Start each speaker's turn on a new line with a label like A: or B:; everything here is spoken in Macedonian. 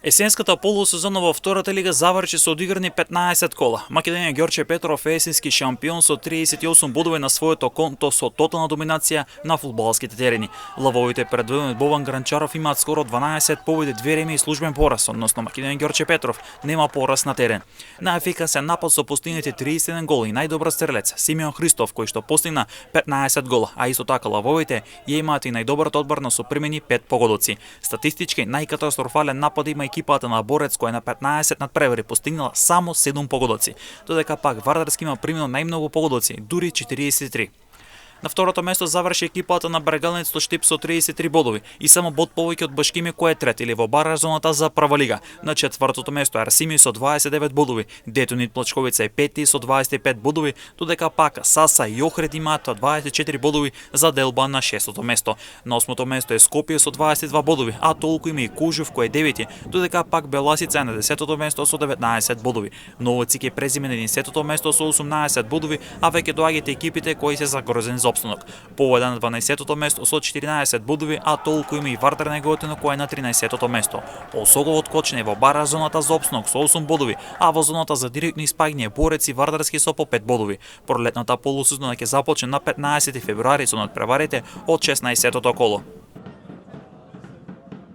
A: Есенската полусезона во втората лига заврши со одиграни 15 кола. Македонија Ѓорче Петров е есенски шампион со 38 бодови на своето конто со тотална доминација на фудбалските терени. Лавовите предводени од Бован Гранчаров имаат скоро 12 победи, 2 реми и службен пораз, односно Македонија Ѓорче Петров нема пораз на терен. Најефикасен напад со постигнати 31 голи и најдобар стрелец Симеон Христов кој што постигна 15 гола, а исто така лавовите ја имаат и најдобрата одбрана со примени 5 погодоци. Статистички најкатастрофален напад има екипата на Борец која на 15 надпревари постигнала само 7 погодоци, додека пак Вардарски има примено најмногу погодоци, дури 43. На второто место заврши екипата на Брегалниц Штип со 33 бодови и само бод повеќе од Башкими кој е трет или во бар зоната за прва лига. На четвртото место Арсими со 29 бодови, Детонит Плачковица е пети со 25 бодови, додека пак Саса и Охрид имаат 24 бодови за делба на шестото место. На осмото место е Скопје со 22 бодови, а толку има и Кужев кој е девети, додека пак Беласица е на 10-то место со 19 бодови. Новоцик е презимен на 11-то место со 18 бодови, а веќе доаѓаат екипите кои се загрозени за опстанок. Поведа на 12-то место со 14 бодови, а толку има и Вардар Неготино кој е на 13-то место. Осоговот кочне во бара зоната за опстанок со 8 бодови, а во зоната за директно испаѓање Борец и Вардарски со по 5 бодови. Пролетната полусезона ќе започне на 15 февруари со надпреварите од 16-тото коло.